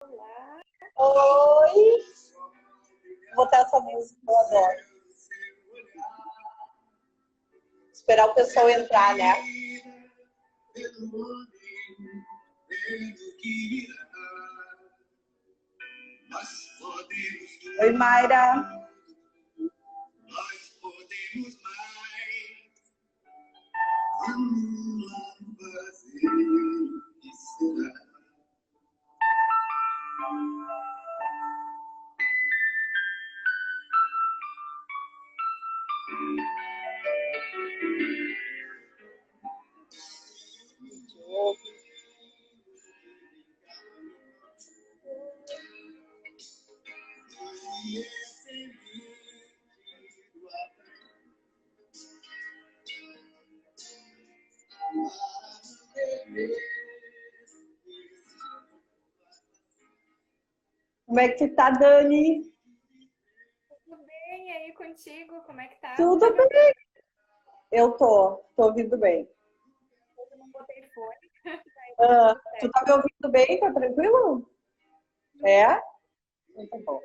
Oi! Vou botar essa música, eu adoro. Esperar o pessoal entrar, né? Oi, Mayra. Como é que tá, Dani? Tudo bem? E aí contigo? Como é que tá? Tudo bem. Eu tô ouvindo bem. Eu não botei fone. Tu tá me ouvindo bem? Tá tranquilo? É? Muito bom.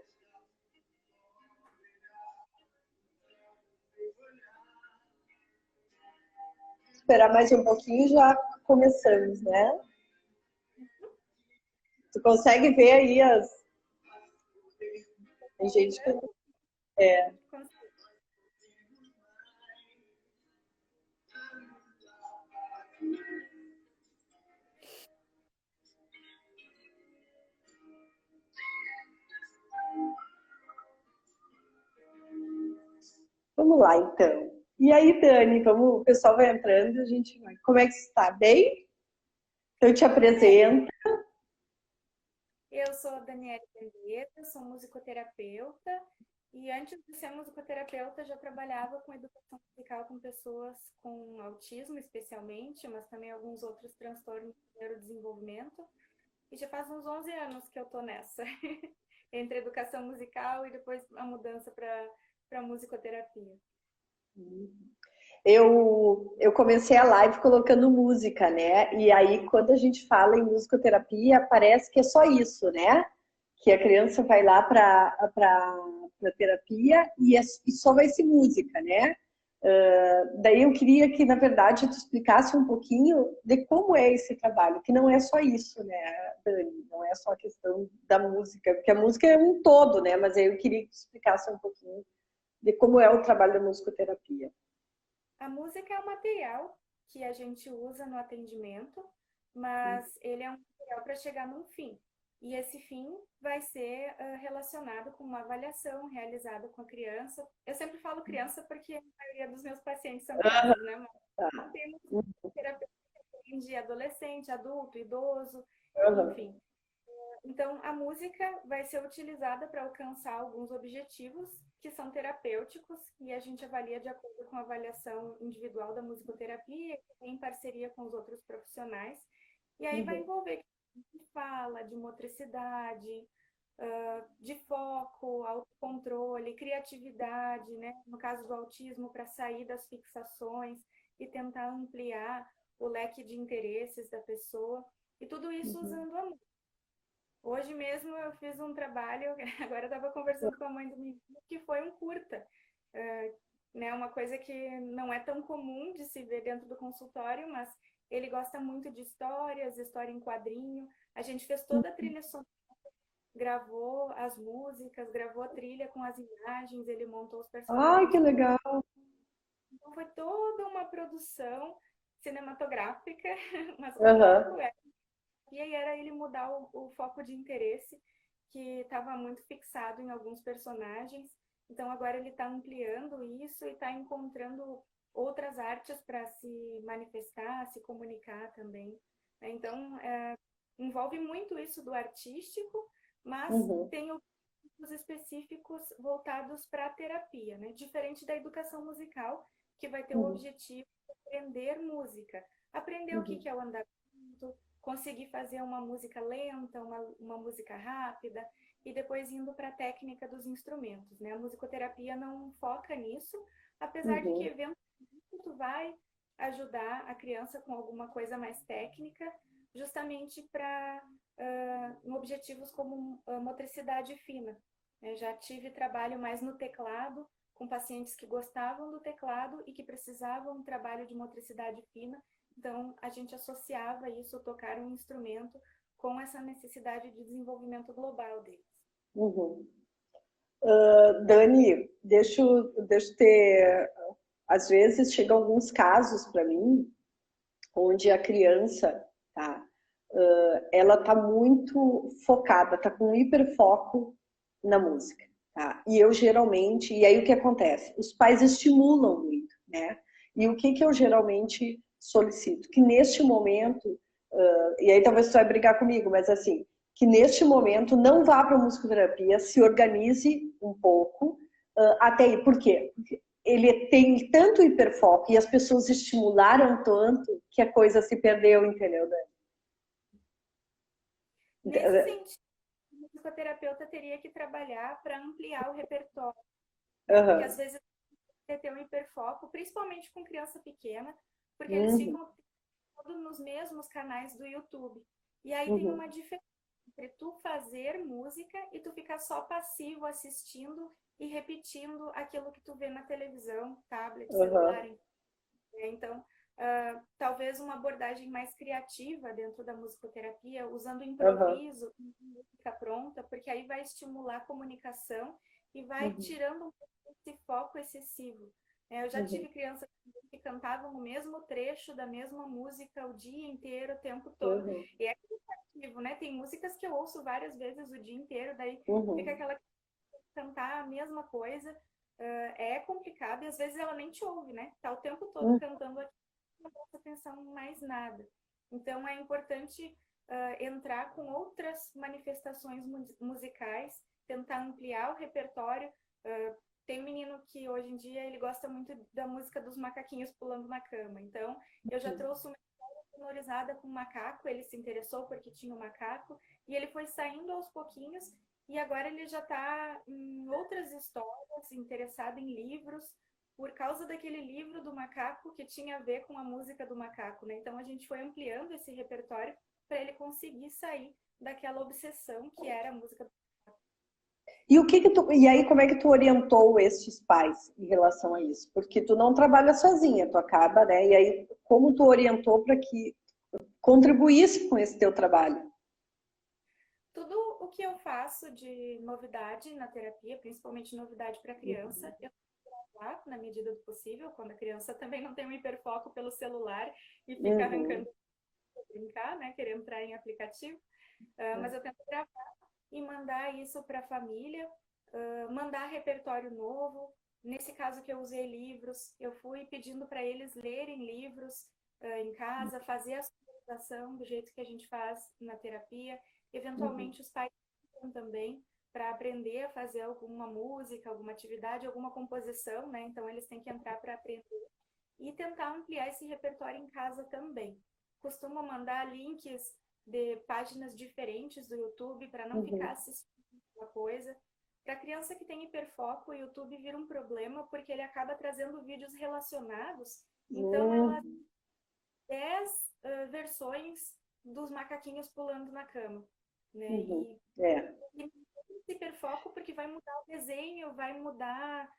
Esperar mais um pouquinho e já começamos, né? Tu consegue ver aí as... Tem gente que... Vamos lá, então. E aí, Dani, vamos... o pessoal vai entrando, a gente vai... Como é que você está? Bem? Então, eu te apresento. Eu sou Daniela Vendeira, sou musicoterapeuta e antes de ser musicoterapeuta já trabalhava com educação musical com pessoas com autismo especialmente, mas também alguns outros transtornos de neurodesenvolvimento. E já faz uns 11 anos que eu tô nessa, entre educação musical e depois a mudança para musicoterapia. Eu comecei a live colocando música, né? E aí, quando a gente fala em musicoterapia, parece que é só isso, né? Que a criança vai lá para terapia e só vai ser música, né? Daí eu queria que, na verdade, tu explicasse um pouquinho de como é esse trabalho, que não é só isso, né, Dani? Não é só a questão da música, porque a música é um todo, né? Mas aí eu queria que tu explicasse um pouquinho de como é o trabalho da musicoterapia. A música é um material que a gente usa no atendimento, mas ele é um material para chegar num fim. E esse fim vai ser relacionado com uma avaliação realizada com a criança. Eu sempre falo criança porque a maioria dos meus pacientes são crianças, né? Mas temos terapeuta que atende adolescente, adulto, idoso, Uhum. enfim. Então, a música vai ser utilizada para alcançar alguns objetivos que são terapêuticos e a gente avalia de acordo com a avaliação individual da musicoterapia, em parceria com os outros profissionais. E aí vai Uhum. envolver de fala, de motricidade, de foco, autocontrole, criatividade, né? No caso do autismo, para sair das fixações e tentar ampliar o leque de interesses da pessoa. E tudo isso Uhum. usando a música. Hoje mesmo eu fiz um trabalho, agora eu estava conversando com a mãe do menino, que foi um curta, né? Uma coisa que não é tão comum de se ver dentro do consultório, mas ele gosta muito de histórias, história em quadrinho. A gente fez toda a trilha sonora, gravou as músicas, gravou a trilha com as imagens, ele montou os Ai, que personagens. legal. Então foi toda uma produção cinematográfica, mas o Uhum. foco é e aí era ele mudar o foco de interesse, que estava muito fixado em alguns personagens. Então agora ele está ampliando isso e está encontrando outras artes para se manifestar, se comunicar também. Então envolve muito isso do artístico, mas Uhum. tem os específicos voltados para a terapia, né? Diferente da educação musical, que vai ter o Uhum. objetivo de aprender música, aprender o Uhum. que é o andamento, conseguir fazer uma música lenta, uma música rápida, e depois indo para a técnica dos instrumentos, né? A musicoterapia não foca nisso, apesar de que Uhum. eventualmente tu vai ajudar a criança com alguma coisa mais técnica, justamente para em objetivos como motricidade fina. Eu já tive trabalho mais no teclado, com pacientes que gostavam do teclado e que precisavam de trabalho de motricidade fina. Então, a gente associava isso, tocar um instrumento, com essa necessidade de desenvolvimento global deles. Uhum. Dani, deixa eu ter. Às vezes chegam alguns casos para mim onde a criança, tá, ela tá muito focada, tá com hiperfoco na música, tá? E eu geralmente, e aí o que acontece? Os pais estimulam muito, né? E o que que eu geralmente solicito? Que neste momento, e aí talvez você vai brigar comigo, mas assim, que neste momento não vá para a musicoterapia, se organize um pouco, até aí. Por quê? Porque ele tem tanto hiperfoco e as pessoas estimularam tanto que a coisa se perdeu, entendeu, Dani? Nesse sentido, o psicoterapeuta teria que trabalhar para ampliar o repertório, né? Porque às vezes ter um hiperfoco, principalmente com criança pequena, porque eles ficam todos nos mesmos canais do YouTube. E aí tem uma diferença entre tu fazer música e tu ficar só passivo assistindo e repetindo aquilo que tu vê na televisão, tablet, celular. Então, talvez uma abordagem mais criativa dentro da musicoterapia, usando improviso, música pronta, porque aí vai estimular a comunicação e vai tirando um pouco esse foco excessivo. Eu já tive crianças que cantavam o mesmo trecho da mesma música o dia inteiro, o tempo todo. E é criativo, né? Tem músicas que eu ouço várias vezes o dia inteiro, daí fica aquela cantar a mesma coisa. É complicado e às vezes ela nem te ouve, né? Tá o tempo todo cantando aqui, não presta atenção em mais nada. Então é importante entrar com outras manifestações musicais, tentar ampliar o repertório. Tem um menino que hoje em dia ele gosta muito da música dos macaquinhos pulando na cama. Então eu já trouxe uma história sonorizada com um macaco, ele se interessou porque tinha um macaco e ele foi saindo aos pouquinhos e agora ele já está em outras histórias, interessado em livros, por causa daquele livro do macaco que tinha a ver com a música do macaco, né? Então a gente foi ampliando esse repertório para ele conseguir sair daquela obsessão que era a música do macaco. E aí como é que tu orientou estes pais em relação a isso? Porque tu não trabalha sozinha, tu acaba, né? E aí como tu orientou para que contribuísse com esse teu trabalho? Tudo o que eu faço de novidade na terapia, principalmente novidade para criança, eu gravar na medida do possível, quando a criança também não tem um hiperfoco pelo celular e fica arrancando brincar, né, querendo entrar em aplicativo, mas eu tento gravar e mandar isso para a família, mandar repertório novo. Nesse caso que eu usei livros, eu fui pedindo para eles lerem livros em casa, fazer a socialização do jeito que a gente faz na terapia. Eventualmente os pais também para aprender a fazer alguma música, alguma atividade, alguma composição, né? Então eles têm que entrar para aprender e tentar ampliar esse repertório em casa também. Costumo mandar links de páginas diferentes do YouTube para não ficar assistindo uma coisa. Para criança que tem hiperfoco, o YouTube vira um problema porque ele acaba trazendo vídeos relacionados. Então, ela 10 versões dos macaquinhos pulando na cama, né? E esse hiperfoco porque vai mudar o desenho, vai mudar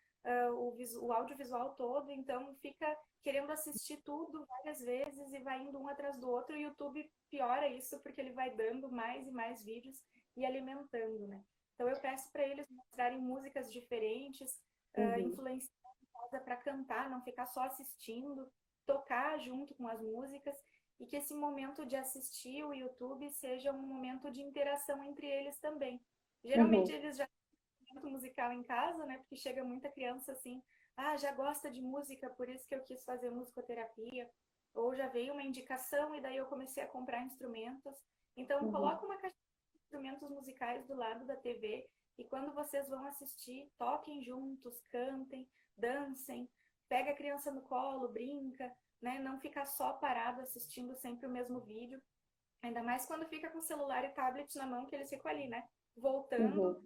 o audiovisual todo, então fica querendo assistir tudo várias vezes e vai indo um atrás do outro. E o YouTube piora isso porque ele vai dando mais e mais vídeos e alimentando, né? Então eu peço para eles mostrarem músicas diferentes, influenciar para cantar, não ficar só assistindo, tocar junto com as músicas e que esse momento de assistir o YouTube seja um momento de interação entre eles também. Geralmente eles já têm musical em casa, né? Porque chega muita criança assim, já gosta de música, por isso que eu quis fazer musicoterapia. Ou já veio uma indicação e daí eu comecei a comprar instrumentos. Então, coloca uma caixa de instrumentos musicais do lado da TV e quando vocês vão assistir, toquem juntos, cantem, dancem, pega a criança no colo, brinca, né? Não ficar só parado assistindo sempre o mesmo vídeo. Ainda mais quando fica com celular e tablet na mão, que eles ficam ali, né? Voltando,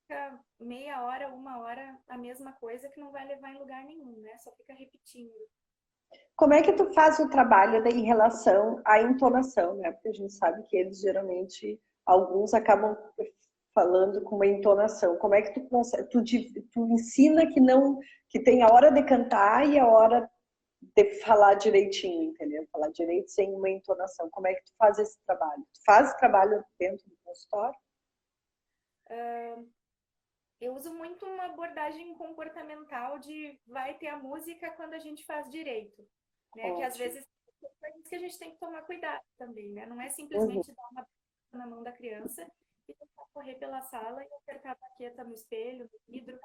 fica meia hora, uma hora, a mesma coisa que não vai levar em lugar nenhum, né? Só fica repetindo. Como é que tu faz o trabalho em relação à entonação, né? Porque a gente sabe que eles geralmente, alguns acabam falando com uma entonação. Como é que tu consegue, tu ensina que não, que tem a hora de cantar e a hora de falar direitinho, entendeu? Falar direito sem uma entonação. Como é que tu faz esse trabalho? Tu faz trabalho dentro do consultório? Eu uso muito uma abordagem comportamental de vai ter a música quando a gente faz direito, né? Que às Ótimo. vezes é coisas que a gente tem que tomar cuidado também, né? Não é Uhum. simplesmente dar uma na mão da criança e tentar correr pela sala e apertar a baqueta no espelho, no vidro.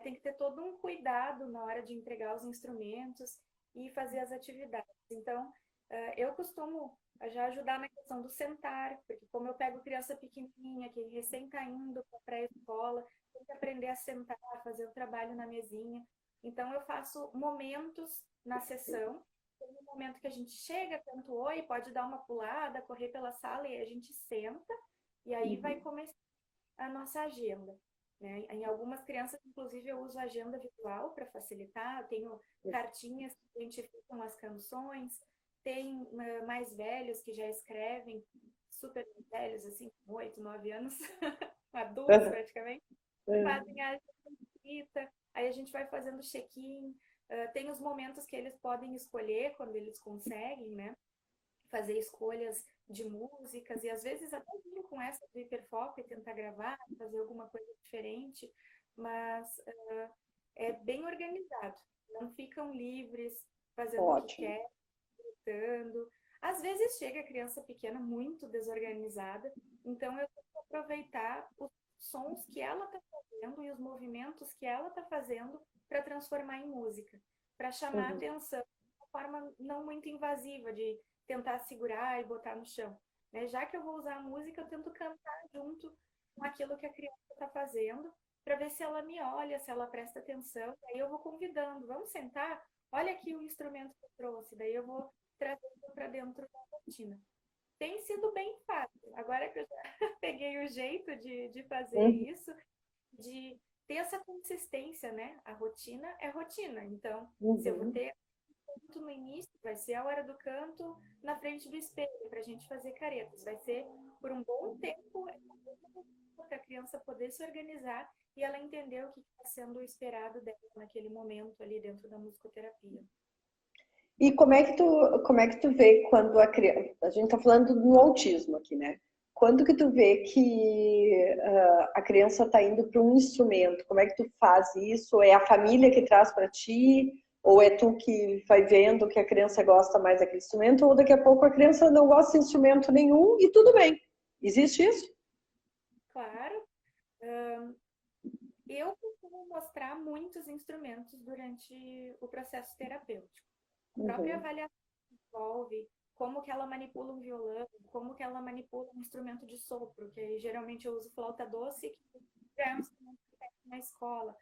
Tem que ter todo um cuidado na hora de entregar os instrumentos e fazer as atividades. Então, eu costumo já ajudar na questão do sentar, porque como eu pego criança pequenininha, que recém está indo para a pré-escola, tem que aprender a sentar, fazer o trabalho na mesinha. Então, eu faço momentos na sessão. Tem um momento que a gente chega, canta o oi, pode dar uma pulada, correr pela sala e a gente senta, e aí vai Uhum. começar a nossa agenda. Né? Em algumas crianças, inclusive, eu uso agenda visual para facilitar. Eu tenho cartinhas que identificam as canções. Tem mais velhos que já escrevem, super velhos, assim, 8, 9 anos, adultos praticamente, fazem a agenda escrita. Aí a gente vai fazendo check-in. Tem os momentos que eles podem escolher quando eles conseguem, né? Fazer escolhas de músicas e às vezes até vir com essa do hiperfoco e tentar gravar, fazer alguma coisa diferente, mas é bem organizado. Não ficam livres, fazendo o que Ótimo. quer, gritando. Às vezes chega a criança pequena muito desorganizada, então eu tenho que aproveitar os sons que ela está fazendo e os movimentos que ela está fazendo para transformar em música, para chamar a Uhum. atenção de uma forma não muito invasiva, de tentar segurar e botar no chão. Né? Já que eu vou usar a música, eu tento cantar junto com aquilo que a criança está fazendo, para ver se ela me olha, se ela presta atenção. Aí eu vou convidando, vamos sentar? Olha aqui o instrumento que eu trouxe. Daí eu vou trazendo para dentro da rotina. Tem sido bem fácil. Agora que eu já peguei o jeito de fazer Uhum. isso, de ter essa consistência, né? A rotina é rotina. Então, se eu vou Uhum. ter canto no início, vai ser a hora do canto na frente do espelho, para a gente fazer caretas. Vai ser por um bom tempo para a criança poder se organizar e ela entender o que está sendo esperado dela naquele momento ali dentro da musicoterapia. E como é que tu vê quando a criança, a gente está falando do autismo aqui, né? Quando que tu vê que a criança está indo para um instrumento? Como é que tu faz isso? É a família que traz para ti? Ou é tu que vai vendo que a criança gosta mais daquele instrumento? Ou daqui a pouco a criança não gosta de instrumento nenhum e tudo bem? Existe isso? Claro, eu costumo mostrar muitos instrumentos durante o processo terapêutico. A própria Uhum. avaliação envolve como que ela manipula um violão, como que ela manipula um instrumento de sopro, que geralmente eu uso flauta doce, que já é um instrumento que tem na escola,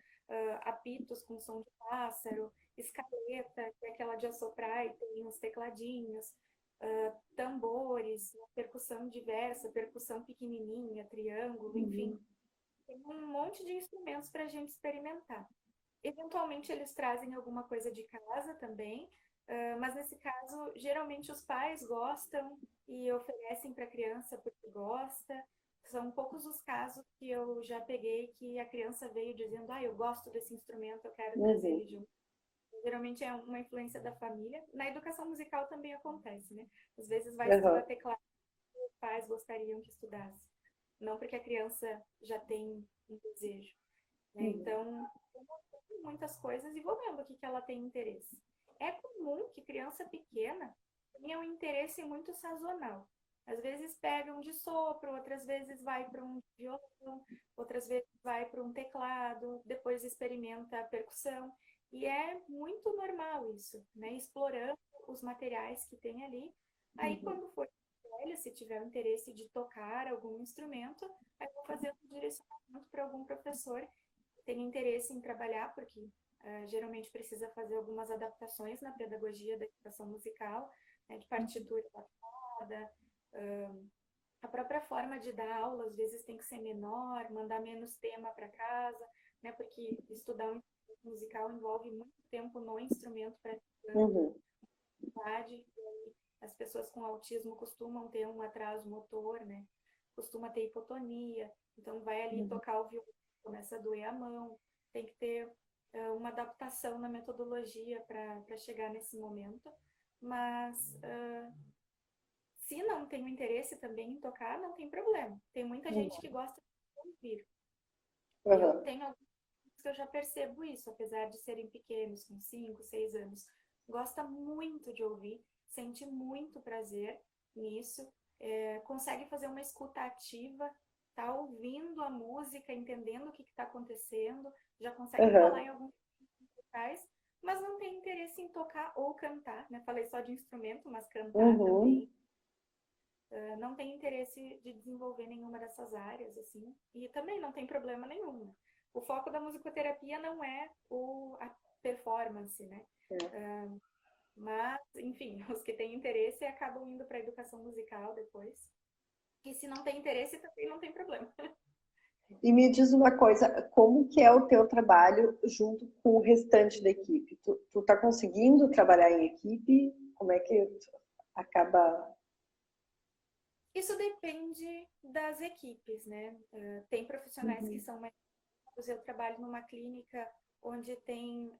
apitos com som de pássaro, escaleta, que é aquela de assoprar e tem uns tecladinhos, tambores, percussão diversa, percussão pequenininha, triângulo, enfim. Uhum. Tem um monte de instrumentos para a gente experimentar. Eventualmente eles trazem alguma coisa de casa também, mas nesse caso, geralmente os pais gostam e oferecem para a criança porque gosta. São poucos os casos que eu já peguei que a criança veio dizendo, eu gosto desse instrumento, eu quero trazer Uhum. ele junto. Geralmente é uma influência da família. Na educação musical também acontece, né? Às vezes vai estudar Uhum. teclado e os pais gostariam que estudasse. Não porque a criança já tem um desejo. Né? Uhum. Então, eu mostro muitas coisas e vou vendo o que, que ela tem interesse. É comum que criança pequena tenha um interesse muito sazonal. Às vezes pega um de sopro, outras vezes vai para um violão, outras vezes vai para um teclado, depois experimenta a percussão. E é muito normal isso, né? Explorando os materiais que tem ali. Aí, Uhum. quando for velho, se tiver o interesse de tocar algum instrumento, aí vou fazer um direcionamento para algum professor tem interesse em trabalhar, porque geralmente precisa fazer algumas adaptações na pedagogia da educação musical, né, de partitura adaptada, a própria forma de dar aula às vezes tem que ser menor, mandar menos tema para casa, né? Porque estudar um instrumento musical envolve muito tempo no instrumento Uhum. praticando. As pessoas com autismo costumam ter um atraso motor, né? Costuma ter hipotonia, então vai ali Uhum. tocar o violão, começa a doer a mão, tem que ter uma adaptação na metodologia para chegar nesse momento. Mas se não tem o interesse também em tocar, não tem problema. Tem muita gente que gosta de ouvir. Eu Uhum. tenho alguns que eu já percebo isso, apesar de serem pequenos, com 5, 6 anos. Gosta muito de ouvir, sente muito prazer nisso, consegue fazer uma escuta ativa, tá ouvindo a música, entendendo o que está acontecendo, já consegue falar Uhum. em alguns locais, mas não tem interesse em tocar ou cantar, né? Falei só de instrumento, mas cantar Uhum. também. Não tem interesse de desenvolver nenhuma dessas áreas, assim, e também não tem problema nenhum, né? O foco da musicoterapia não é a performance, né? É. Mas, enfim, os que têm interesse acabam indo para a educação musical depois. E se não tem interesse, também não tem problema. E me diz uma coisa, como que é o teu trabalho junto com o restante da equipe? Tu tá conseguindo trabalhar em equipe? Como é que acaba? Isso depende das equipes, né? Tem profissionais que Uhum. são mais. Eu trabalho numa clínica onde tem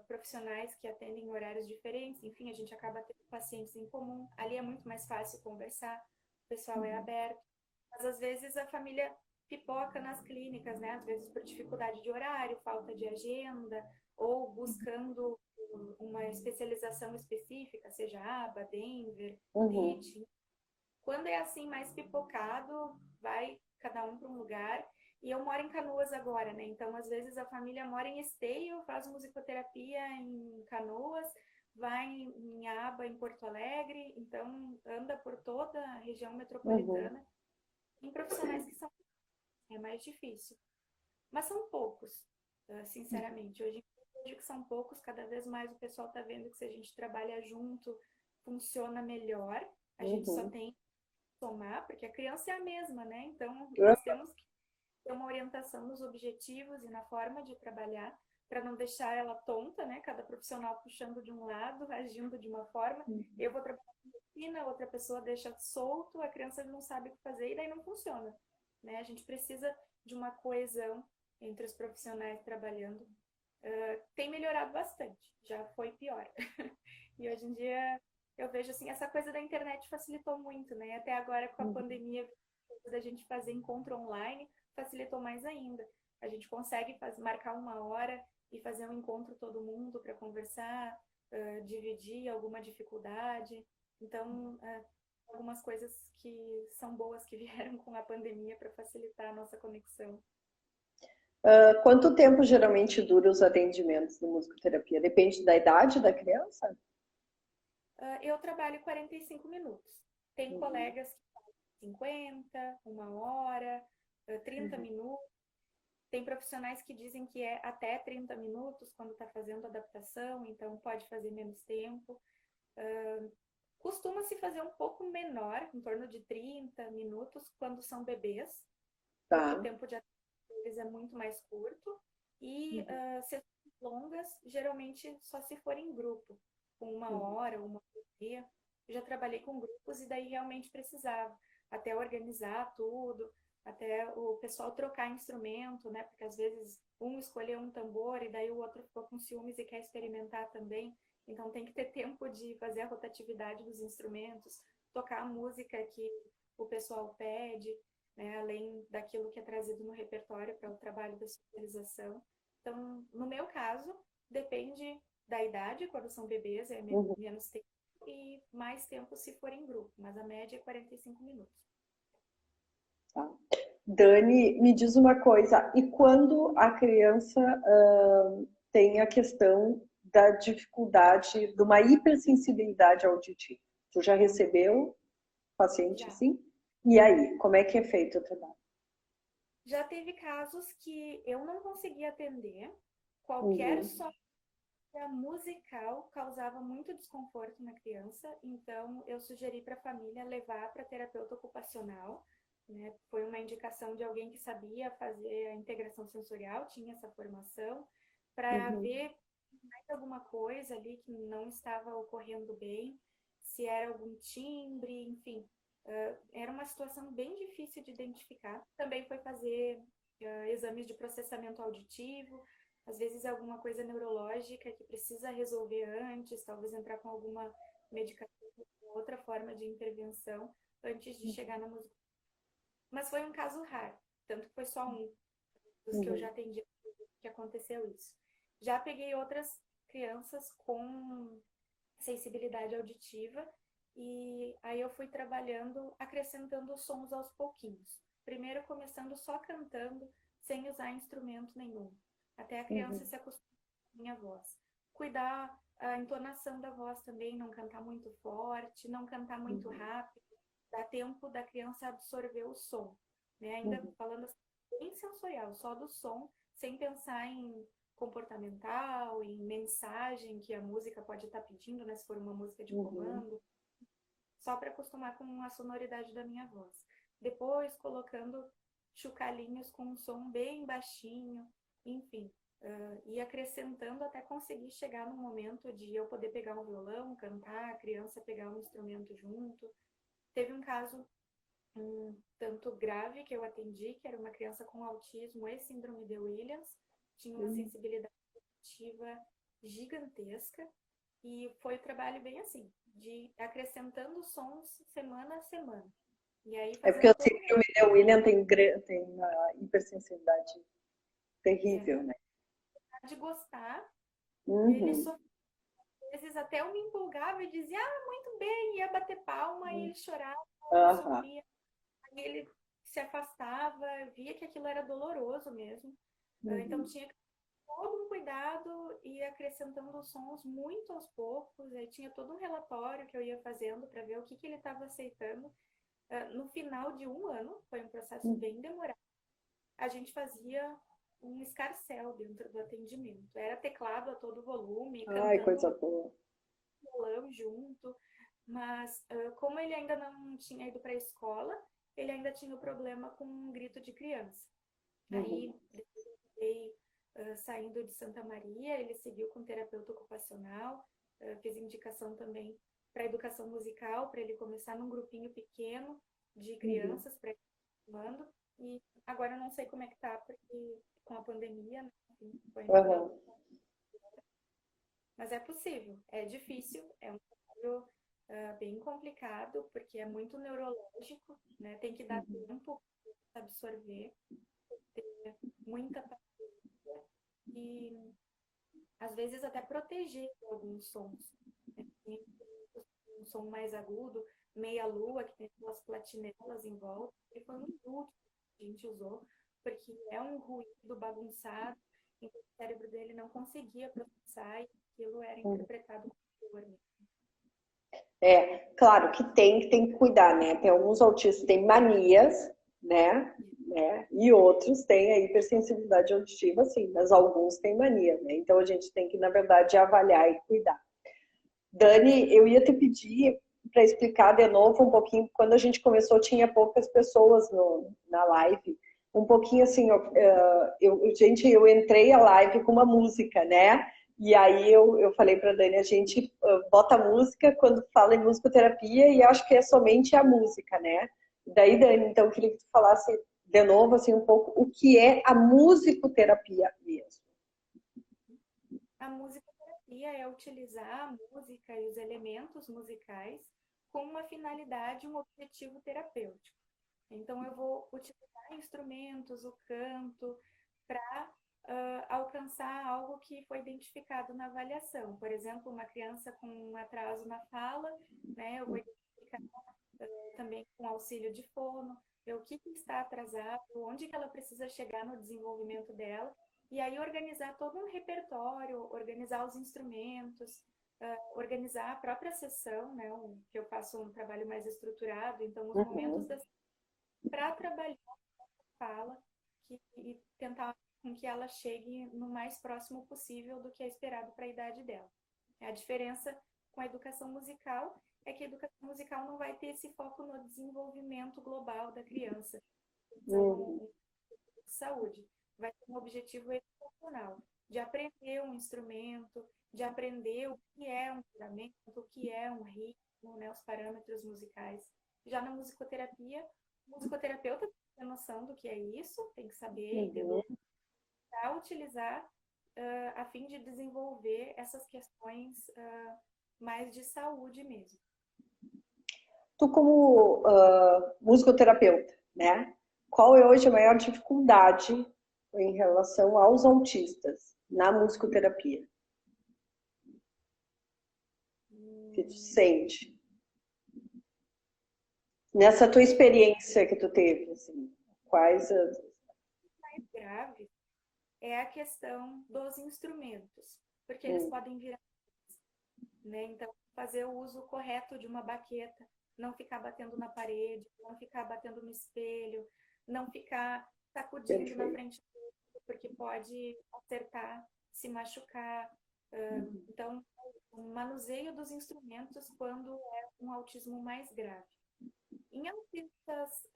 profissionais que atendem em horários diferentes, enfim, a gente acaba tendo pacientes em comum. Ali é muito mais fácil conversar, o pessoal é aberto. Mas às vezes a família pipoca nas clínicas, né? Às vezes por dificuldade de horário, falta de agenda, ou buscando uma especialização específica, seja ABA, Denver, Uhum. LIT. Quando é assim mais pipocado, vai cada um para um lugar. E eu moro em Canoas agora, né? Então, às vezes a família mora em Esteio, faz musicoterapia em Canoas, vai em Aba, em Porto Alegre, então anda por toda a região Uhum. metropolitana. Tem profissionais que são é mais difícil, mas são poucos, sinceramente. Hoje em dia eu vejo que são poucos, cada vez mais o pessoal está vendo que se a gente trabalha junto, funciona melhor. A gente só Uhum. tem somar, porque a criança é a mesma, né? Então, Uhum. nós temos que ter uma orientação nos objetivos e na forma de trabalhar, para não deixar ela tonta, né? Cada profissional puxando de um lado, agindo de uma forma. Eu vou trabalhar com rotina, outra pessoa deixa solto, a criança não sabe o que fazer e daí não funciona, né? A gente precisa de uma coesão entre os profissionais trabalhando. Tem melhorado bastante, já foi pior. E hoje em dia eu vejo assim, essa coisa da internet facilitou muito, né? Até agora com a pandemia, da gente fazer encontro online, facilitou mais ainda. A gente consegue marcar uma hora e fazer um encontro todo mundo para conversar, dividir alguma dificuldade. Então, algumas coisas que são boas que vieram com a pandemia para facilitar a nossa conexão. Quanto tempo geralmente dura os atendimentos de musicoterapia? Depende da idade da criança? Eu trabalho 45 minutos. Tem Uhum. colegas que fazem 50, uma hora, 30 minutos. Tem profissionais que dizem que é até 30 minutos quando está fazendo adaptação, então pode fazer menos tempo. Costuma-se fazer um pouco menor, em torno de 30 minutos, quando são bebês, porque o Tá. tempo de atenção deles é muito mais curto. E Uhum. sessões longas, geralmente só se for em grupo, com uma Uhum. hora, uma hora e meia. Eu já trabalhei com grupos e daí realmente precisava, até organizar tudo, até o pessoal trocar instrumento, né? Porque às vezes um escolheu um tambor e daí o outro ficou com ciúmes e quer experimentar também. Então tem que ter tempo de fazer a rotatividade dos instrumentos, tocar a música que o pessoal pede, né, além daquilo que é trazido no repertório para o trabalho da socialização. Então, no meu caso, depende da idade, quando são bebês é Uhum. menos tempo e mais tempo se for em grupo, mas a média é 45 minutos. Tá. Dani, me diz uma coisa, e quando a criança tem a questão da dificuldade, de uma hipersensibilidade auditiva? Tu já recebeu paciente Já. assim? E aí, como é que é feito o trabalho? Já teve casos que eu não conseguia atender, qualquer Uhum. som musical causava muito desconforto na criança, então eu sugeri para a família levar para terapeuta ocupacional né? Foi uma indicação de alguém que sabia fazer a integração sensorial, tinha essa formação, para ver mais alguma coisa ali que não estava ocorrendo bem, se era algum timbre, enfim. Era uma situação bem difícil de identificar. Também foi fazer exames de processamento auditivo, às vezes é alguma coisa neurológica que precisa resolver antes, talvez entrar com alguma medicação, outra forma de intervenção antes de chegar na música. Mas foi um caso raro, tanto que foi só um dos que eu já atendi que aconteceu isso. Já peguei outras crianças com sensibilidade auditiva e aí eu fui trabalhando, acrescentando os sons aos pouquinhos. Primeiro começando só cantando, sem usar instrumento nenhum, até a criança se acostumar com a minha voz. Cuidar a entonação da voz também, não cantar muito forte, não cantar muito rápido, dá tempo da criança absorver o som, né? Ainda falando assim, bem sensorial, só do som, sem pensar em comportamental, em mensagem que a música pode estar pedindo, né? Se for uma música de comando, só para acostumar com a sonoridade da minha voz. Depois colocando chocalhinhos com um som bem baixinho, enfim, e acrescentando até conseguir chegar no momento de eu poder pegar um violão, cantar, a criança pegar um instrumento junto. Teve um caso tanto grave que eu atendi, que era uma criança com autismo e síndrome de Williams, tinha uma sensibilidade auditiva gigantesca, e foi um trabalho bem assim, de acrescentando sons semana a semana. E aí É porque eu fazendo todo sei que o William tem uma hipersensibilidade terrível, né? de gostar, ele Uhum. sofria, às vezes até eu me empolgava e dizia, ah, muito bem, ia bater palma, e ele chorava, Aham. sofria, aí ele se afastava, eu via que aquilo era doloroso mesmo. Então tinha todo um cuidado e acrescentando os sons muito aos poucos. Aí tinha todo um relatório que eu ia fazendo para ver o que ele estava aceitando. No final de um ano, foi um processo bem demorado, a gente fazia um escarcéu dentro do atendimento. Era teclado a todo volume, Ai, cantando coisa boa. violão junto, mas como ele ainda não tinha ido para a escola, ele ainda tinha o problema com um grito de criança. Aí, depois eu acabei saindo de Santa Maria, ele seguiu com terapeuta ocupacional, fiz indicação também para educação musical, para ele começar num grupinho pequeno de crianças, para ir formando. E agora eu não sei como é que tá, porque com a pandemia, né, enfim, foi entrando. Aham. Mas é possível, é difícil, é um trabalho bem complicado, porque é muito neurológico, né? Tem que dar tempo para absorver, ter muita paciência e às vezes até proteger alguns sons. Né? Tem um som mais agudo, meia-lua, que tem aquelas platinelas em volta. Ele foi um inútil que a gente usou, porque é um ruído bagunçado, então o cérebro dele não conseguia processar e aquilo era interpretado como dor. É, claro que tem que cuidar, né? Tem alguns autistas que têm manias, né? E outros têm a hipersensibilidade auditiva, sim, mas alguns têm mania, né? Então a gente tem que, na verdade, avaliar e cuidar. Dani, eu ia te pedir para explicar de novo um pouquinho. Quando a gente começou, tinha poucas pessoas na live. Um pouquinho assim, eu entrei a live com uma música, né? E aí eu falei para Dani, a gente bota música quando fala em musicoterapia e acho que é somente a música, né? Daí, Dani, então eu queria que tu falasse de novo assim um pouco o que é a musicoterapia mesmo. A musicoterapia é utilizar a música e os elementos musicais com uma finalidade, um objetivo terapêutico. Então, eu vou utilizar instrumentos, o canto, para alcançar algo que foi identificado na avaliação. Por exemplo, uma criança com um atraso na fala, né, eu vou identificar também com auxílio de fono, ver o que está atrasado, onde que ela precisa chegar no desenvolvimento dela, e aí organizar todo um repertório, organizar os instrumentos, organizar a própria sessão, né, que eu faço um trabalho mais estruturado, então os momentos para trabalhar a fala e tentar com que ela chegue no mais próximo possível do que é esperado para a idade dela. A diferença com a educação musical é que a educação musical não vai ter esse foco no desenvolvimento global da criança, Uhum. então, de saúde. Vai ter um objetivo educacional, de aprender um instrumento, de aprender o que é um fundamento, o que é um ritmo, né, os parâmetros musicais. Já na musicoterapia, o musicoterapeuta tem que ter noção do que é isso, tem que saber e ter Uhum. domínio para utilizar a fim de desenvolver essas questões mais de saúde mesmo. Tu como musicoterapeuta, né? Qual é hoje a maior dificuldade em relação aos autistas na musicoterapia? Que tu sente? Nessa tua experiência que tu teve, assim, quais as... Mais grave é a questão dos instrumentos, porque eles Hum, podem virar, né? Então, fazer o uso correto de uma baqueta, não ficar batendo na parede, não ficar batendo no espelho, não ficar sacudindo na perfeito. frente do outro, porque pode acertar, se machucar. Então, o manuseio dos instrumentos quando é um autismo mais grave. Em autistas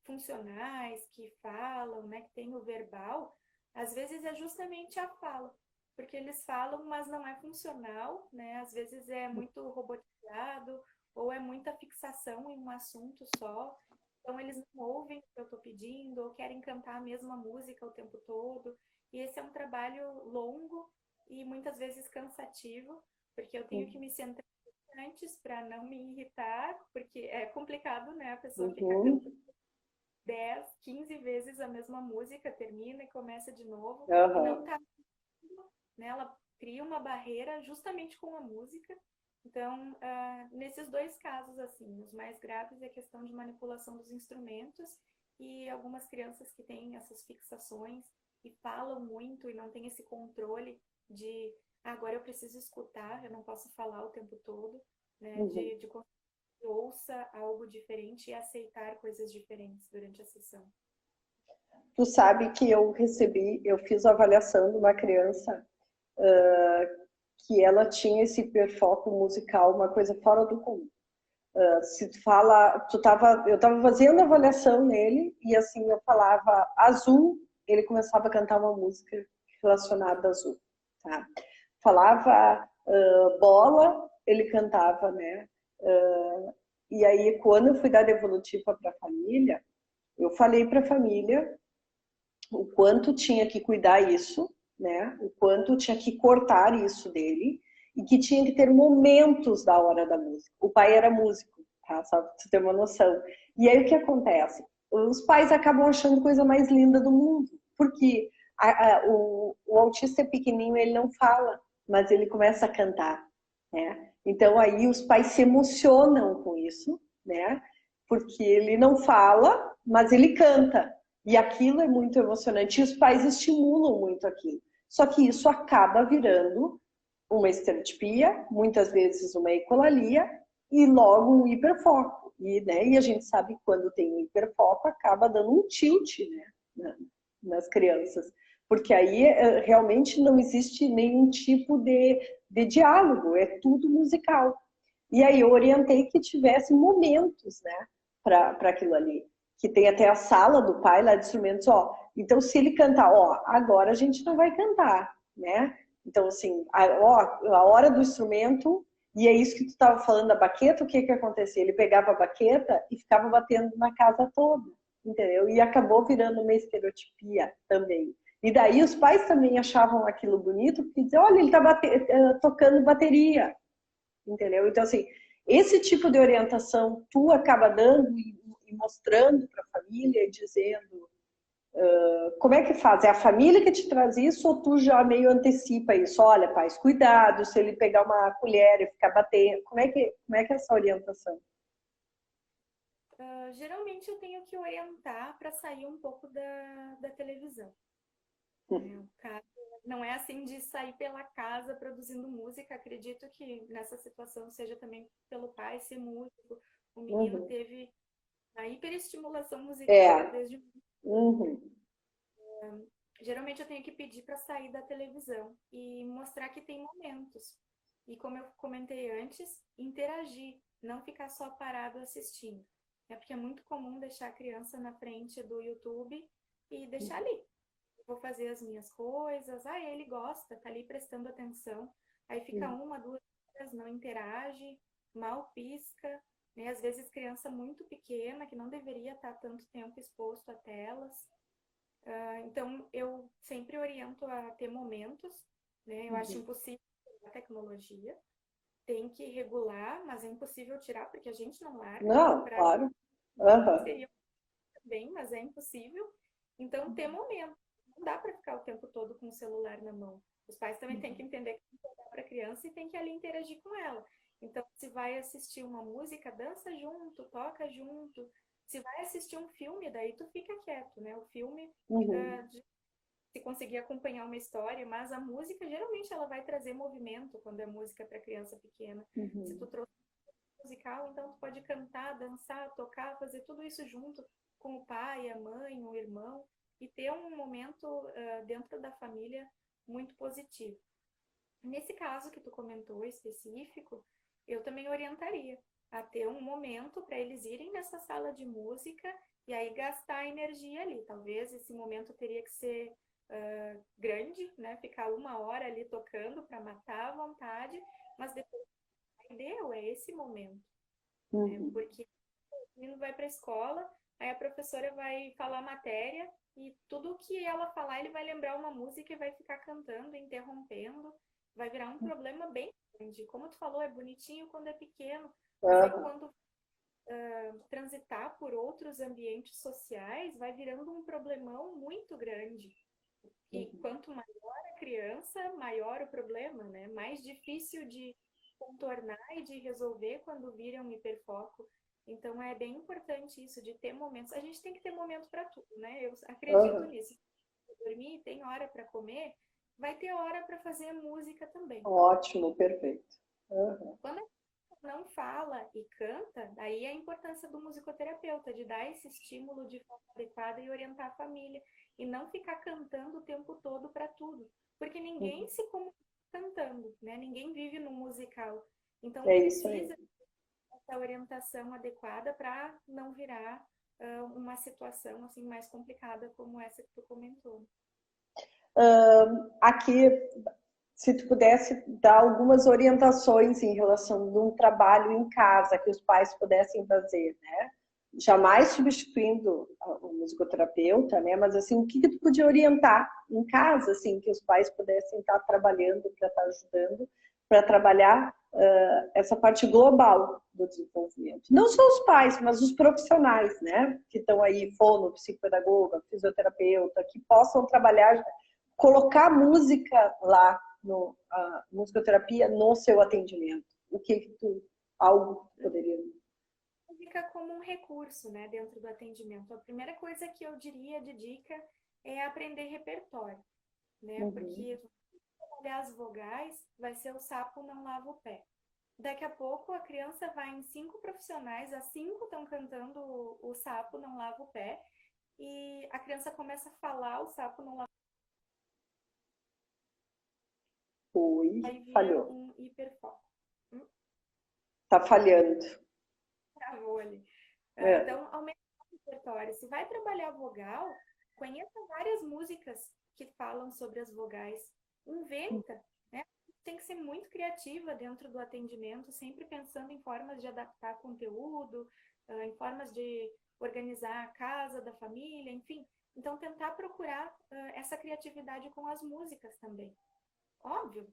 funcionais que falam, né, que tem o verbal, às vezes é justamente a fala, porque eles falam, mas não é funcional, né? Às vezes é muito robotizado ou é muita fixação em um assunto só. Então eles não ouvem o que eu estou pedindo ou querem cantar a mesma música o tempo todo. E esse é um trabalho longo e muitas vezes cansativo, porque eu tenho que me centrar antes para não me irritar, porque é complicado, né? A pessoa ficar Uhum. cantando 10, 15 vezes a mesma música, termina e começa de novo, e não Aham. tá, né? Ela cria uma barreira justamente com a música. Então, nesses dois casos, assim, os mais graves é a questão de manipulação dos instrumentos e algumas crianças que têm essas fixações e falam muito e não têm esse controle de agora eu preciso escutar, eu não posso falar o tempo todo, né? Uhum. De que ouça algo diferente e aceitar coisas diferentes durante a sessão. Tu sabe que eu fiz a avaliação de uma criança que ela tinha esse hiperfoco musical, uma coisa fora do comum. Se tu fala, eu estava fazendo a avaliação nele e assim eu falava azul, ele começava a cantar uma música relacionada a azul, tá? Falava bola, ele cantava, né? E aí quando eu fui dar devolutiva para a família, eu falei para a família o quanto tinha que cuidar isso, né? O quanto tinha que cortar isso dele e que tinha que ter momentos da hora da música. O pai era músico, tá? Só pra você ter uma noção. E aí o que acontece? Os pais acabam achando a coisa mais linda do mundo, porque o autista é pequenininho, ele não fala, mas ele começa a cantar, né? Então aí os pais se emocionam com isso, né? Porque ele não fala, mas ele canta. E aquilo é muito emocionante. E os pais estimulam muito aquilo. Só que isso acaba virando uma estereotipia, muitas vezes uma ecolalia e logo um hiperfoco. E a gente sabe que quando tem um hiperfoco acaba dando um tilt, né, nas crianças. Porque aí realmente não existe nenhum tipo de diálogo, é tudo musical. E aí eu orientei que tivesse momentos, né, para aquilo ali. Que tem até a sala do pai lá de instrumentos, ó. Então, se ele cantar, ó, agora a gente não vai cantar, né? Então, assim, a hora do instrumento, e é isso que tu estava falando da baqueta, o que que acontecia? Ele pegava a baqueta e ficava batendo na casa toda, entendeu? E acabou virando uma estereotipia também. E daí os pais também achavam aquilo bonito, porque diziam, olha, ele está tocando bateria, entendeu? Então, assim, esse tipo de orientação tu acaba dando e mostrando para a família e dizendo como é que faz? É a família que te traz isso ou tu já meio antecipa isso? Olha, pais, cuidado se ele pegar uma colher e ficar batendo. Como é que é essa orientação? Geralmente eu tenho que orientar para sair um pouco da televisão. Né? O caso não é assim de sair pela casa produzindo música. Acredito que nessa situação seja também pelo pai ser músico. O menino Uhum. teve a hiperestimulação musical É. desde. Uhum. Geralmente eu tenho que pedir para sair da televisão e mostrar que tem momentos. E como eu comentei antes, interagir, não ficar só parado assistindo. É porque é muito comum deixar a criança na frente do YouTube e deixar ali. Vou fazer as minhas coisas, ele gosta, tá ali prestando atenção. Aí fica Uhum. 1, 2 horas, não interage, mal pisca, né? Às vezes criança muito pequena, que não deveria estar tanto tempo exposto a telas. Então, eu sempre oriento a ter momentos, né? Eu acho Uhum. impossível a tecnologia, tem que regular, mas é impossível tirar, porque a gente não larga. Não, Para claro. Aham. seria bem, mas é impossível. Então, ter momento. Não dá para ficar o tempo todo com o celular na mão. Os pais também têm que entender que tem que olhar para a criança e tem que ali interagir com ela. Então, se vai assistir uma música, dança junto, toca junto. Se vai assistir um filme, daí tu fica quieto, né? O filme, Uhum. se conseguir acompanhar uma história, mas a música, geralmente, ela vai trazer movimento quando é música para criança pequena. Se tu Uhum. trouxe musical, então tu pode cantar, dançar, tocar, fazer tudo isso junto com o pai, a mãe, o irmão e ter um momento dentro da família muito positivo. Nesse caso que tu comentou específico, eu também orientaria a ter um momento para eles irem nessa sala de música e aí gastar energia ali. Talvez esse momento teria que ser grande, né? Ficar 1 hora ali tocando para matar a vontade, mas depois deu, é esse momento, né? Uhum. Porque o menino vai para a escola, aí a professora vai falar a matéria e tudo que ela falar, ele vai lembrar uma música e vai ficar cantando, interrompendo, vai virar um problema bem grande. Como tu falou, é bonitinho quando é pequeno, mas aí Aham. quando transitar por outros ambientes sociais, vai virando um problemão muito grande. E Uhum. quanto maior a criança, maior o problema, né? Mais difícil de contornar e de resolver quando vira um hiperfoco. Então é bem importante isso de ter momentos. A gente tem que ter momento para tudo, né? Eu acredito Aham. nisso. Se dormir, tem hora para comer, vai ter hora para fazer música também. Ótimo, perfeito. Aham. Quando a criança não fala e canta, daí é a importância do musicoterapeuta, de dar esse estímulo de forma adequada e orientar a família. E não ficar cantando o tempo todo para tudo. Porque ninguém Uhum. se comunica cantando, né? Ninguém vive no musical. Então É isso aí. precisa essa orientação adequada para não virar uma situação assim mais complicada como essa que tu comentou. Aqui, se tu pudesse dar algumas orientações em relação a um trabalho em casa que os pais pudessem fazer, né? Jamais substituindo o musicoterapeuta, né? Mas assim, o que tu podia orientar em casa, assim, que os pais pudessem estar trabalhando para estar ajudando, para trabalhar essa parte global do desenvolvimento. Não só os pais, mas os profissionais, né? Que estão aí, fono, psicopedagoga, fisioterapeuta, que possam trabalhar, colocar música lá no a musicoterapia no seu atendimento. O que tu algo que poderia. Fica como um recurso, né, dentro do atendimento. A primeira coisa que eu diria de dica é aprender repertório, né? Uhum. Porque olhar as vogais vai ser o sapo não lava o pé. Daqui a pouco a criança vai em 5 profissionais, as 5 estão cantando o sapo não lava o pé, e a criança começa a falar o sapo não lava o Oi, pé e vira falhou. um hiperfoco. Tá falhando. Travou ali. É. Então, aumenta o repertório. Se vai trabalhar vogal, conheça várias músicas que falam sobre as vogais. Inventa, né? Tem que ser muito criativa dentro do atendimento, sempre pensando em formas de adaptar conteúdo, em formas de organizar a casa da família, enfim. Então, tentar procurar essa criatividade com as músicas também. Óbvio,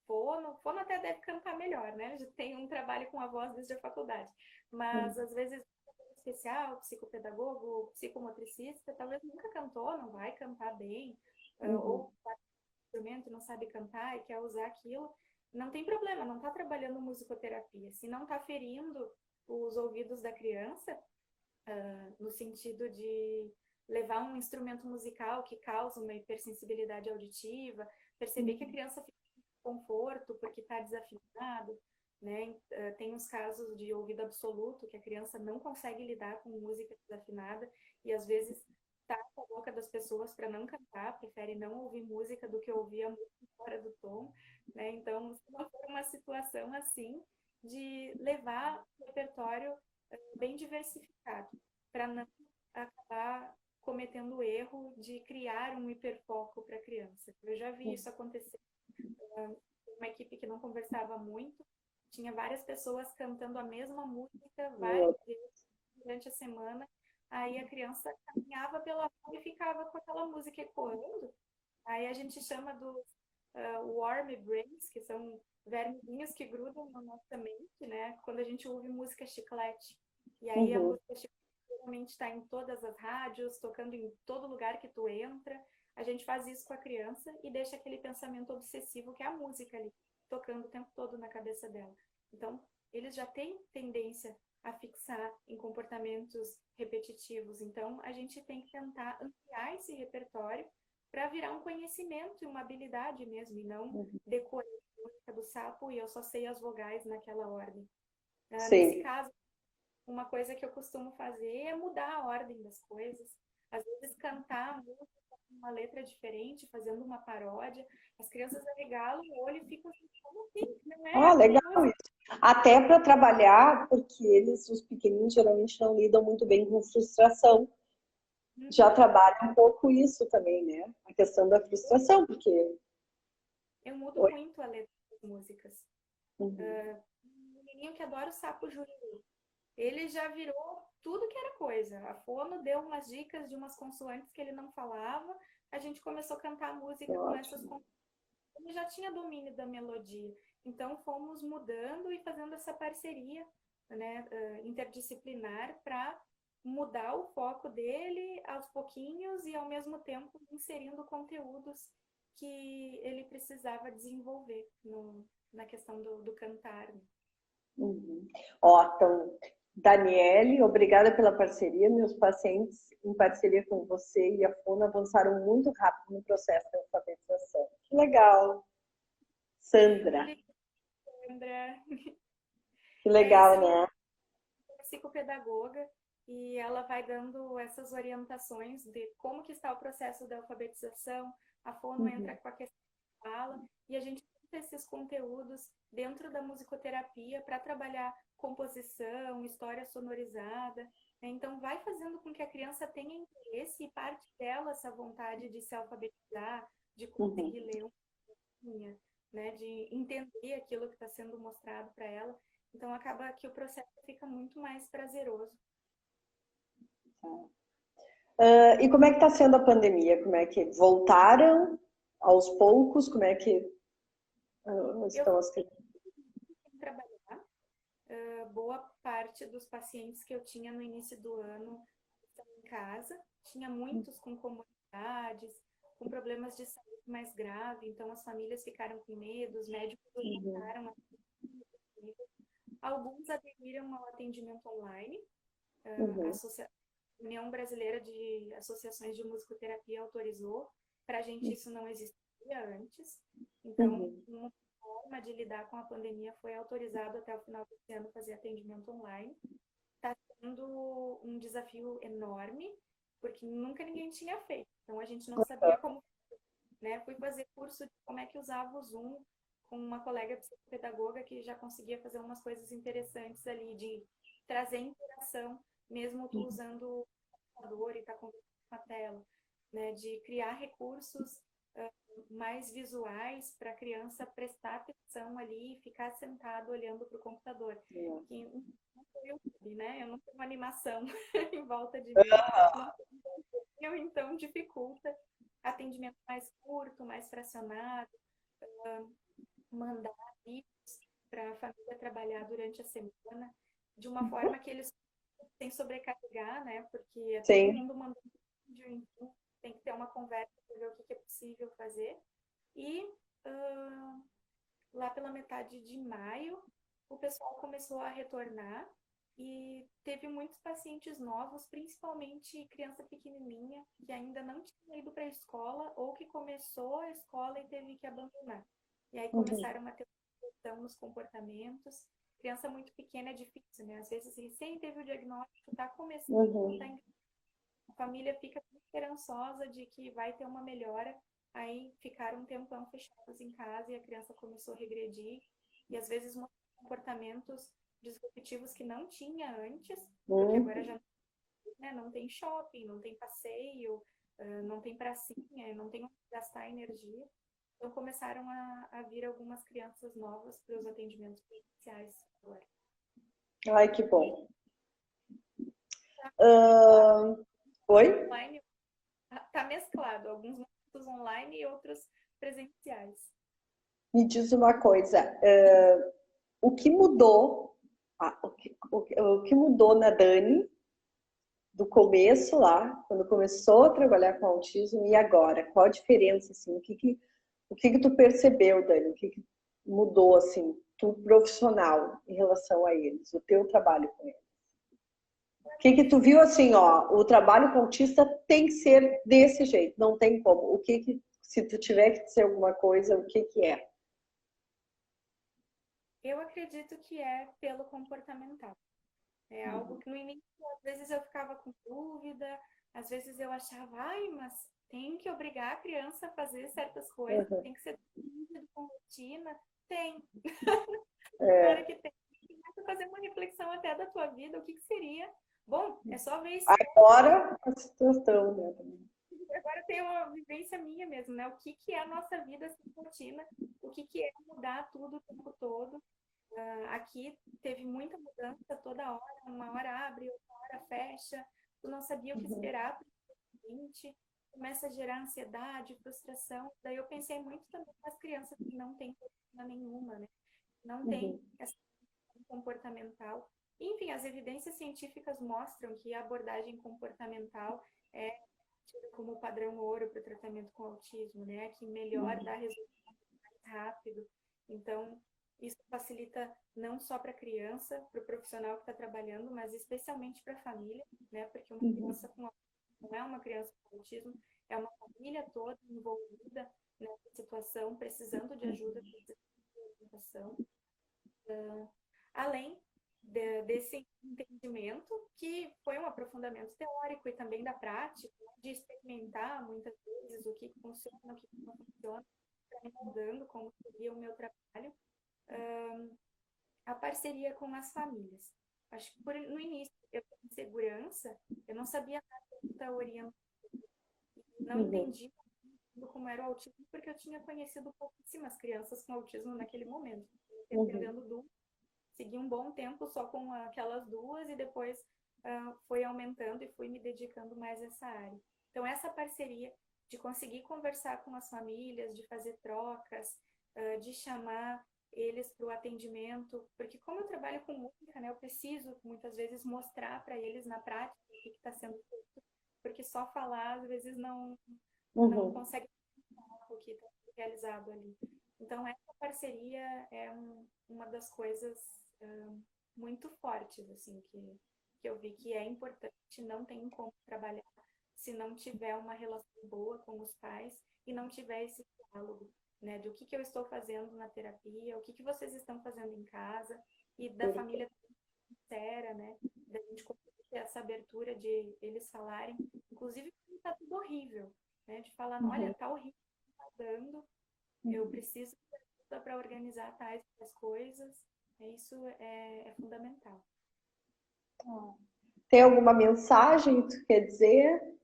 fono até deve cantar melhor, né? Já tem um trabalho com a voz desde a faculdade. Mas, às vezes, especial, psicopedagogo, psicomotricista, talvez nunca cantou, não vai cantar bem, Uhum. ou faz instrumento não sabe cantar e quer usar aquilo, não tem problema, não está trabalhando musicoterapia. Se não está ferindo os ouvidos da criança, no sentido de levar um instrumento musical que causa uma hipersensibilidade auditiva, perceber que a criança fica com conforto porque está desafinado, né? Tem os casos de ouvido absoluto, que a criança não consegue lidar com música desafinada e às vezes tapa a boca das pessoas para não cantar, prefere não ouvir música do que ouvir a música fora do tom, né? Então, se não for uma situação assim, de levar o repertório bem diversificado, para não acabar cometendo o erro de criar um hiperfoco para a criança. Eu já vi isso acontecer. Uma equipe que não conversava muito, tinha várias pessoas cantando a mesma música várias vezes durante a semana. Aí a criança caminhava pela rua e ficava com aquela música ecoando. Aí a gente chama dos worm brains, que são vermezinhos que grudam na nossa mente, né? Quando a gente ouve música chiclete. E aí a Uhum. música chiclete geralmente está em todas as rádios, tocando em todo lugar que tu entra. A gente faz isso com a criança e deixa aquele pensamento obsessivo que é a música ali, tocando o tempo todo na cabeça dela. Então, eles já têm tendência a fixar em comportamentos repetitivos. Então, a gente tem que tentar ampliar esse repertório para virar um conhecimento e uma habilidade mesmo, e não decorar a música do sapo e eu só sei as vogais naquela ordem. Nesse Sim. caso, uma coisa que eu costumo fazer é mudar a ordem das coisas. Às vezes cantar a música com uma letra diferente, fazendo uma paródia. As crianças arregalam o olho e ficam assim, como assim? Não é Ah, essa legal música. isso. Até para trabalhar, porque eles, os pequeninos, geralmente não lidam muito bem com frustração. Já Uhum. trabalha um pouco isso também, né? A questão da frustração, porque... Eu mudo Oi. muito a letra das músicas. Uhum. Um menininho que adora o sapo jururu. Ele já virou tudo que era coisa. A fono deu umas dicas de umas consoantes que ele não falava. A gente começou a cantar a música com essas Ótimo. consoantes. Ele já tinha domínio da melodia. Então fomos mudando e fazendo essa parceria, né, interdisciplinar para mudar o foco dele aos pouquinhos e ao mesmo tempo inserindo conteúdos que ele precisava desenvolver na questão do cantar. Né? Uhum. Ó, então, Daniele, obrigada pela parceria. Meus pacientes, em parceria com você e a FUNA, avançaram muito rápido no processo de alfabetização. Que legal. Sandra, André, que é isso legal, aí. né? Psicopedagoga e ela vai dando essas orientações de como que está o processo da alfabetização, a fono entra Uhum. com a questão da fala e a gente usa esses conteúdos dentro da musicoterapia para trabalhar composição, história sonorizada. Então, vai fazendo com que a criança tenha interesse e parte dela essa vontade de se alfabetizar, de Uhum. conseguir ler né, de entender aquilo que está sendo mostrado para ela. Então acaba que o processo fica muito mais prazeroso. E como é que está sendo a pandemia? Como é que voltaram aos poucos? Como é que Eu estão as coisas? fui trabalhar, boa parte dos pacientes que eu tinha no início do ano estão em casa, tinha muitos com comorbidades, com problemas de saúde mais grave, então as famílias ficaram com medo, os médicos Uhum. orientaram. Alguns aderiram ao atendimento online, a Uhum. União Brasileira de Associações de Musicoterapia autorizou, para a gente isso não existia antes, então Uhum. uma forma de lidar com a pandemia foi autorizado até o final desse ano fazer atendimento online. Está sendo um desafio enorme, porque nunca ninguém tinha feito, então a gente não sabia como, né? Fui fazer curso de como é que usava o Zoom com uma colega psicopedagoga que já conseguia fazer umas coisas interessantes ali, de trazer interação, mesmo tu usando o computador e tá conversando com a tela, né? De criar recursos mais visuais para a criança prestar atenção ali e ficar sentado olhando para o computador. Uhum. Que não foi YouTube, né? Eu não tenho uma animação em volta de mim, não tenho, então dificulta atendimento mais curto, mais fracionado, mandar vídeos para a família trabalhar durante a semana, de uma forma que eles sem sobrecarregar, né? Porque é todo Sim. mundo mandando vídeo, então tem que ter uma conversa para ver o que é possível fazer. E lá pela metade de maio, o pessoal começou a retornar e teve muitos pacientes novos, principalmente criança pequenininha, que ainda não tinha ido para a escola ou que começou a escola e teve que abandonar. E aí Uhum. começaram a ter questão nos comportamentos. Criança muito pequena é difícil, né? Às vezes recém teve o diagnóstico, está começando, Uhum. a família fica esperançosa de que vai ter uma melhora, aí ficaram um tempão fechados em casa e a criança começou a regredir e às vezes mostrou comportamentos disruptivos que não tinha antes, porque agora já, né, não tem shopping, não tem passeio, não tem pracinha, não tem onde gastar energia. Então começaram a vir algumas crianças novas para os atendimentos presenciais agora. Ai, que bom. Oi? Online tá mesclado, alguns momentos online e outros presenciais. Me diz uma coisa, o que mudou, o que mudou na Dani do começo lá, quando começou a trabalhar com autismo e agora? Qual a diferença, assim? O que tu percebeu, Dani? O que mudou, assim, tu profissional em relação a eles, o teu trabalho com eles? O que tu viu, assim, ó, o trabalho com autista tem que ser desse jeito, não tem como. Se tu tiver que dizer alguma coisa, o que é? Eu acredito que é pelo comportamental. É algo que no início, às vezes eu ficava com dúvida, às vezes eu achava, ai, mas tem que obrigar a criança a fazer certas coisas, Uhum. tem que ser rígido com rotina. Tem. Claro É. que tem. Começa a fazer uma reflexão até da tua vida, o que seria. Bom, é só ver esse. Agora a situação, né? Agora tem uma vivência minha mesmo, né? O que é a nossa vida sem rotina? O que é mudar tudo o tempo todo? Aqui teve muita mudança toda hora, uma hora abre, outra hora fecha, tu não sabia o que Uhum. esperar para o seguinte, começa a gerar ansiedade, frustração. Daí eu pensei muito também nas crianças que não têm rotina nenhuma, né? Não tem Uhum. essa comportamental. Enfim, as evidências científicas mostram que a abordagem comportamental é tida como padrão ouro para o tratamento com autismo, né? Que melhor dá resultado mais rápido. Então, isso facilita não só para a criança, para o profissional que está trabalhando, mas especialmente para a família, né? Porque uma criança com autismo não é uma criança com autismo, é uma família toda envolvida nessa situação, precisando de ajuda, precisando de orientação. Além desse entendimento, que foi um aprofundamento teórico e também da prática, né, de experimentar muitas vezes o que funciona, o que não funciona, para ir mudando como seria o meu trabalho, a parceria com as famílias. Acho que no início eu tinha insegurança, eu não sabia nada da orientação, não Uhum. entendi como era o autismo, porque eu tinha conhecido pouquíssimas crianças com autismo naquele momento, Uhum. entendendo do segui um bom tempo só com aquelas duas e depois foi aumentando e fui me dedicando mais a essa área. Então, essa parceria de conseguir conversar com as famílias, de fazer trocas, de chamar eles para o atendimento, porque como eu trabalho com música, né, eu preciso muitas vezes mostrar para eles na prática o que está sendo feito, porque só falar às vezes não Uhum. consegue o que está realizado ali. Então, essa parceria é uma das coisas muito fortes, assim, que eu vi que é importante, não tem como trabalhar se não tiver uma relação boa com os pais e não tiver esse diálogo, né, do que eu estou fazendo na terapia, o que vocês estão fazendo em casa e da família sincera, né, da gente ter essa abertura de eles falarem, inclusive quando tá tudo horrível, né, de falar, olha, Uhum. tá horrível, tá dando, eu preciso de ajuda para organizar tais coisas. Isso é fundamental. Tem alguma mensagem que tu quer dizer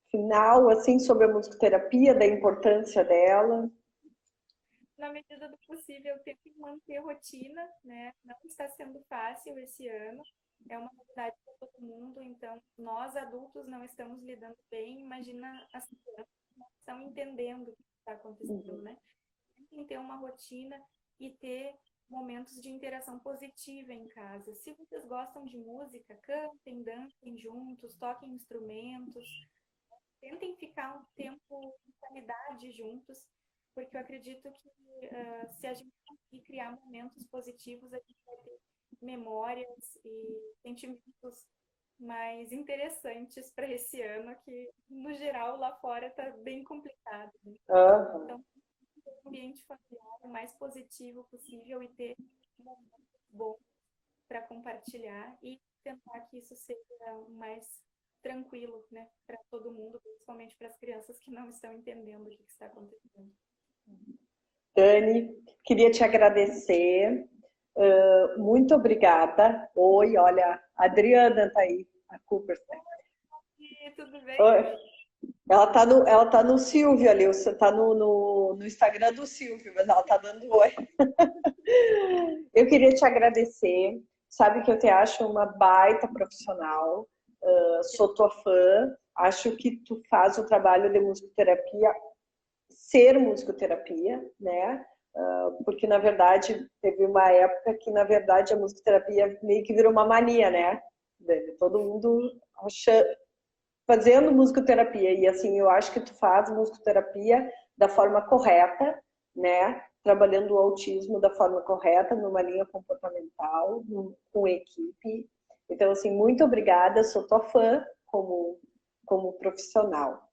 final, assim, sobre a musicoterapia, da importância dela? Na medida do possível, eu tento manter rotina, né? Não está sendo fácil esse ano. É uma novidade para todo mundo, então nós adultos não estamos lidando bem. Imagina as crianças que não estão entendendo o que está acontecendo, Uhum. né? Tem que ter uma rotina e ter momentos de interação positiva em casa. Se vocês gostam de música, cantem, dancem juntos, toquem instrumentos, tentem ficar um tempo de qualidade juntos, porque eu acredito que se a gente conseguir criar momentos positivos, a gente vai ter memórias e sentimentos mais interessantes para esse ano, que no geral lá fora está bem complicado, né? Uhum. Então, um ambiente familiar o mais positivo possível e ter um momento bom para compartilhar e tentar que isso seja o mais tranquilo, né, para todo mundo, principalmente para as crianças que não estão entendendo o que está acontecendo. Dani, queria te agradecer. Muito obrigada. Oi, olha, a Adriana tá aí, a Cooper. E tudo bem? Oi. Ela tá no Silvio ali, você tá no Instagram do Silvio, mas ela tá dando oi. Eu queria te agradecer. Sabe que eu te acho uma baita profissional. Sou tua fã. Acho que tu faz o trabalho de musicoterapia ser musicoterapia, né? Porque, na verdade, teve uma época que, na verdade, a musicoterapia meio que virou uma mania, né? Todo mundo fazendo musicoterapia. E, assim, eu acho que tu faz musicoterapia da forma correta, né? Trabalhando o autismo da forma correta, numa linha comportamental, com equipe. Então, assim, muito obrigada. Sou tua fã como profissional.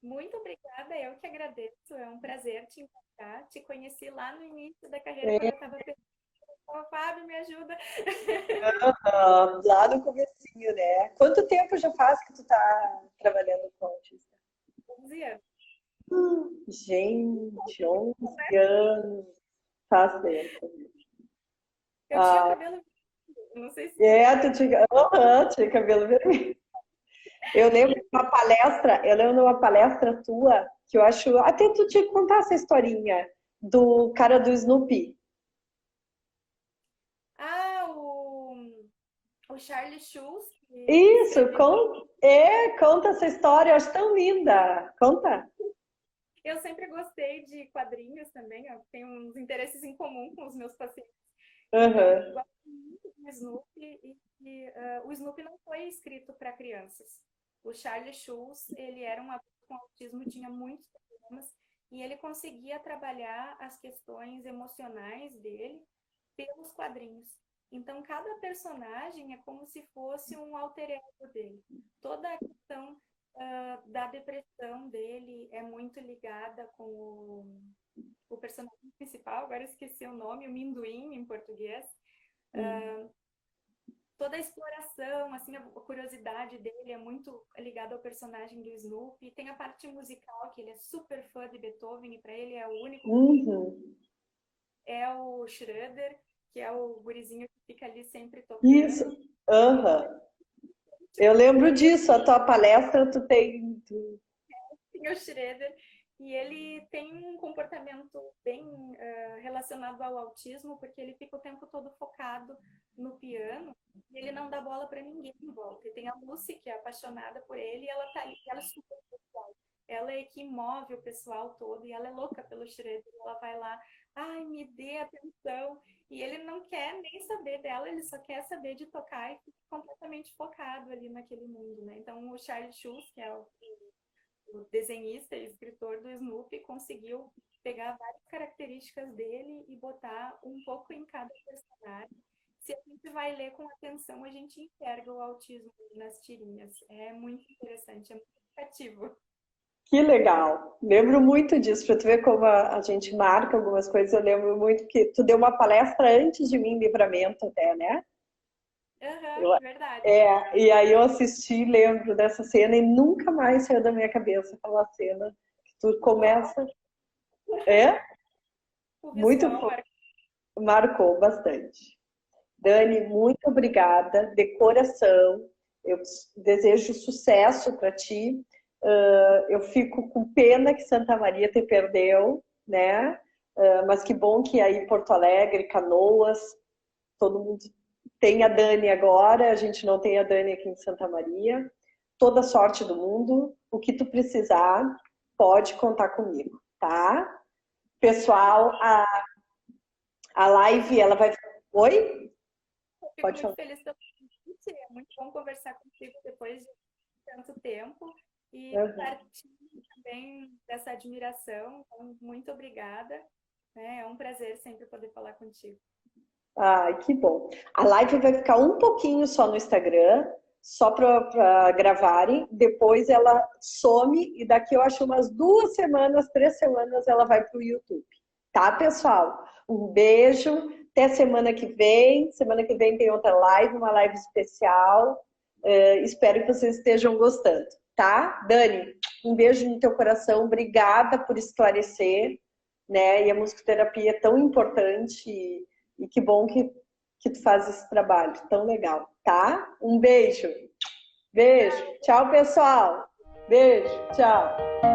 Muito obrigada, eu que agradeço. É um prazer te encontrar. Te conheci lá no início da carreira, quando eu estava pensando, oh, Fábio, me ajuda. Lá no comecinho, né? Quanto tempo já faz que tu tá trabalhando com autista? 11 anos. Gente, 11 anos. Faz tempo. Eu tinha cabelo vermelho, não sei se tu Tu lembra. tinha cabelo vermelho. Eu lembro de uma palestra tua, que eu acho, até tu tinha que contar essa historinha, do cara do Snoopy. Ah, o Charlie Schulz, que Isso, escreveu. conta essa história, eu acho tão linda. Conta. Eu sempre gostei de quadrinhos também, eu tenho uns interesses em comum com os meus pacientes. Então, Uhum. gosto muito do Snoopy o Snoopy não foi escrito para crianças. O Charlie Schulz, ele era um adulto com autismo, tinha muitos problemas e ele conseguia trabalhar as questões emocionais dele pelos quadrinhos. Então, cada personagem é como se fosse um alter ego dele. Toda a questão da depressão dele é muito ligada com o personagem principal, agora eu esqueci o nome, o Minduim em português. Toda a exploração, assim, a curiosidade dele é muito ligada ao personagem do Snoopy. Tem a parte musical, que ele é super fã de Beethoven, e para ele é o único. Uhum. É o Schroeder, que é o gurizinho que fica ali sempre Isso. tocando. Uhum. Eu lembro disso, a tua palestra tu tem. Tem o Schroeder. E ele tem um comportamento bem relacionado ao autismo, porque ele fica o tempo todo focado no piano e ele não dá bola para ninguém em volta. E tem a Lucy, que é apaixonada por ele, e ela tá ali, ela é super pessoal. Ela é que move o pessoal todo e ela é louca pelo Schroeder. Ela vai lá, ai, me dê atenção. E ele não quer nem saber dela, ele só quer saber de tocar e fica completamente focado ali naquele mundo, né? Então, o Charles Schulz, que é o desenhista e escritor do Snoopy, conseguiu pegar várias características dele e botar um pouco em cada personagem. Se a gente vai ler com atenção, a gente enxerga o autismo nas tirinhas. É muito interessante, é muito educativo. Que legal. Lembro muito disso, para tu ver como a gente marca algumas coisas. Eu lembro muito que tu deu uma palestra antes de mim em Livramento até, né? Uhum, Eu, verdade. e aí eu assisti, lembro dessa cena e nunca mais saiu da minha cabeça aquela cena que tu começa. É? O Muito visual marca. marcou bastante. Dani, muito obrigada, de coração. Eu desejo sucesso para ti. Eu fico com pena que Santa Maria te perdeu, né? Mas que bom que aí Porto Alegre, Canoas, todo mundo tem a Dani agora, a gente não tem a Dani aqui em Santa Maria. Toda sorte do mundo. O que tu precisar, pode contar comigo, tá? Pessoal, a live, ela vai... Oi? Eu fico Pode muito falar. feliz pelo convite. É muito bom conversar contigo depois de tanto tempo e Uhum. partir também dessa admiração. Então, muito obrigada. É um prazer sempre poder falar contigo. Ai, que bom. A live vai ficar um pouquinho só no Instagram, só para gravarem. Depois ela some e daqui eu acho umas 2 semanas, 3 semanas ela vai para o YouTube. Tá, pessoal? Um beijo. Até semana que vem. Semana que vem tem outra live, uma live especial. Espero que vocês estejam gostando, tá? Dani, um beijo no teu coração, obrigada por esclarecer, né? E a musicoterapia é tão importante e que bom que tu faz esse trabalho tão legal, tá? Um beijo. Beijo. Tchau, pessoal. Beijo. Tchau.